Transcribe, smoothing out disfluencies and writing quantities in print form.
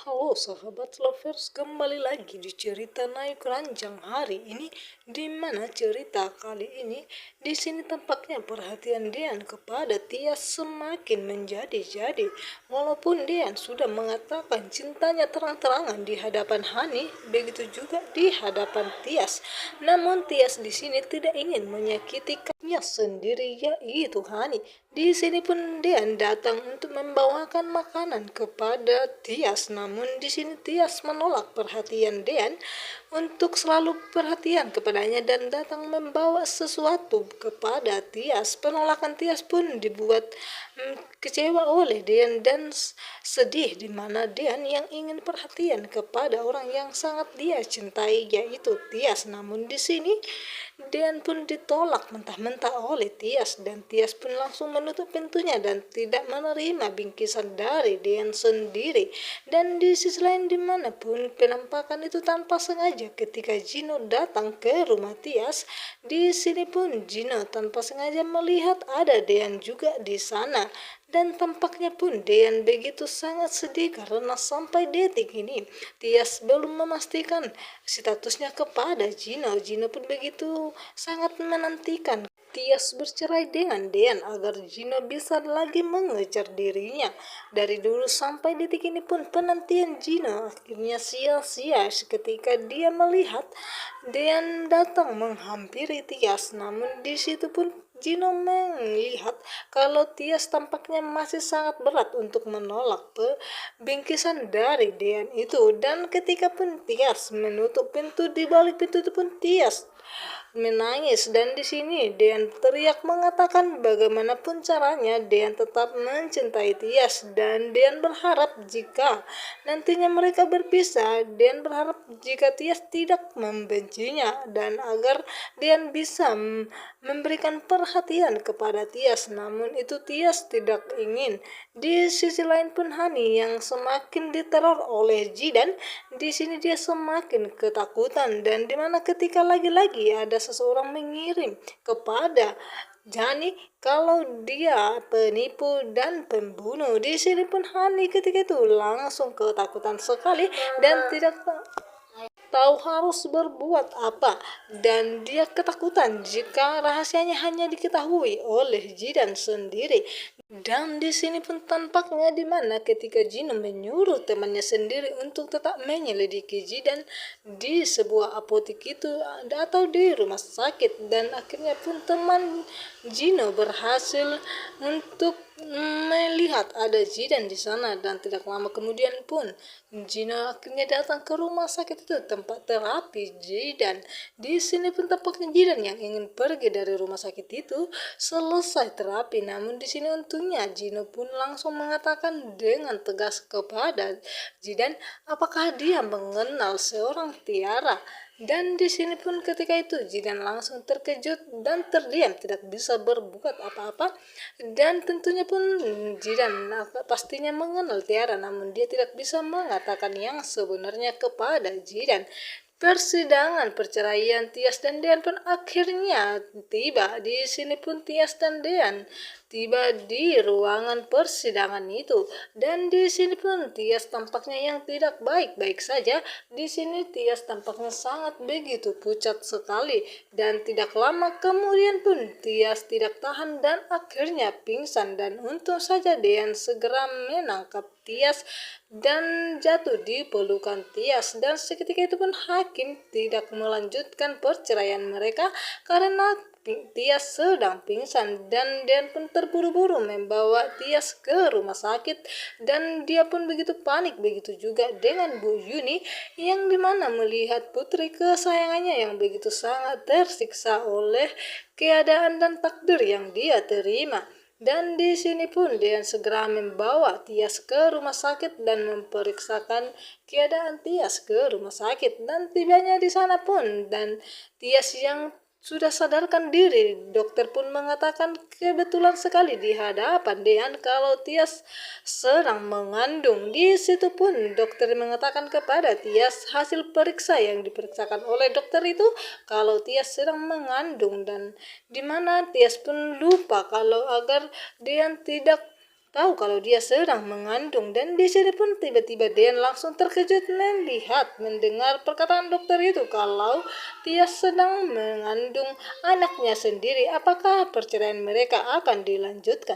Halo sahabat lovers, kembali lagi di cerita Naik Ranjang hari ini, di mana cerita kali ini di sini tampaknya perhatian Dian kepada Tias semakin menjadi-jadi. Walaupun Dian sudah mengatakan cintanya terang-terangan di hadapan Hani, begitu juga di hadapan Tias. Namun Tias di sini tidak ingin menyakiti kakaknya sendiri, yaitu Hani. Di sini pun Dian datang untuk membawakan makanan kepada Tias, namun di sini Tias menolak perhatian Dian untuk selalu perhatian kepadanya dan datang membawa sesuatu kepada Tias. Penolakan Tias pun dibuat kecewa oleh Dian dan sedih, di mana Dian yang ingin perhatian kepada orang yang sangat dia cintai, yaitu Tias. Namun di sini Dian pun ditolak mentah-mentah oleh Tias, dan Tias pun langsung menutup pintunya dan tidak menerima bingkisan dari Dian sendiri. Dan di sisi lain, dimanapun penampakan itu tanpa sengaja ketika Gino datang ke rumah Tias, di sini pun Gino tanpa sengaja melihat ada Dian juga di sana. Dan tampaknya pun Dian begitu sangat sedih karena sampai detik ini Tias belum memastikan statusnya kepada Gino. Gino pun begitu sangat menantikan Tias bercerai dengan Dian agar Gino bisa lagi mengejar dirinya. Dari dulu sampai detik ini pun penantian Gino akhirnya sia-sia ketika dia melihat Dian datang menghampiri Tias. Namun di situ pun Gino melihat kalau Tias tampaknya masih sangat berat untuk menolak bingkisan dari Dian itu. Dan ketika pun Tias menutup pintu, di balik pintu itu pun Tias menangis, dan di sini Dian teriak mengatakan bagaimanapun caranya Dian tetap mencintai Tias, dan Dian berharap jika nantinya mereka berpisah, Dian berharap jika Tias tidak membencinya dan agar Dian bisa memberikan perhatian kepada Tias. Namun itu Tias tidak ingin. Di sisi lain pun Hani yang semakin diteror oleh Jidan, di sini dia semakin ketakutan, dan dimana ketika lagi-lagi ada seseorang mengirim kepada Jani kalau dia penipu dan pembunuh. Di sini pun Hani ketika itu langsung ketakutan sekali dan tidak tahu harus berbuat apa, dan dia ketakutan jika rahasianya hanya diketahui oleh Jidan sendiri. Dan di sini pun tampaknya di mana ketika Jino menyuruh temannya sendiri untuk tetap menyelidiki Jidan di sebuah apotek itu atau di rumah sakit, dan akhirnya pun teman Jino berhasil untuk melihat ada Jidan di sana, dan tidak lama kemudian pun Gina akhirnya datang ke rumah sakit itu tempat terapi Jidan. Di sini pun tampaknya Jidan yang ingin pergi dari rumah sakit itu selesai terapi, namun di sini untungnya Gino pun langsung mengatakan dengan tegas kepada Jidan apakah dia mengenal seorang Tiara. Dan di sini pun ketika itu Jidan langsung terkejut dan terdiam, tidak bisa berbuat apa-apa. Dan tentunya pun Jidan pastinya mengenal Tiara, namun dia tidak bisa mengatakan yang sebenarnya kepada Jidan. Persidangan perceraian Tias dan Dean pun akhirnya tiba. Di sini pun Tias dan Dean tiba di ruangan persidangan itu, dan di sini pun Tias tampaknya yang tidak baik-baik saja. Di sini Tias tampaknya sangat begitu pucat sekali, dan tidak lama kemudian pun Tias tidak tahan dan akhirnya pingsan, dan untung saja Dean segera menangkap Tias dan jatuh di pelukan Tias, dan seketika itu pun hakim tidak melanjutkan perceraian mereka karena Tias sedang pingsan, dan Dian pun terburu-buru membawa Tias ke rumah sakit, dan dia pun begitu panik. Begitu juga dengan Bu Yuni yang dimana melihat putri kesayangannya yang begitu sangat tersiksa oleh keadaan dan takdir yang dia terima. Dan di sini pun Dian segera membawa Tias ke rumah sakit dan memeriksakan keadaan Tias ke rumah sakit. Dan tibanya di sana pun dan Tias yang sudah sadarkan diri, dokter pun mengatakan kebetulan sekali di hadapan Dian kalau Tias sedang mengandung. Di situ pun dokter mengatakan kepada Tias hasil periksa yang diperiksakan oleh dokter itu kalau Tias sedang mengandung, dan dimana Tias pun lupa kalau agar Dian tidak tahu kalau dia sedang mengandung, dan di sini pun tiba-tiba Dian langsung terkejut mendengar perkataan dokter itu kalau dia sedang mengandung anaknya sendiri. Apakah perceraian mereka akan dilanjutkan?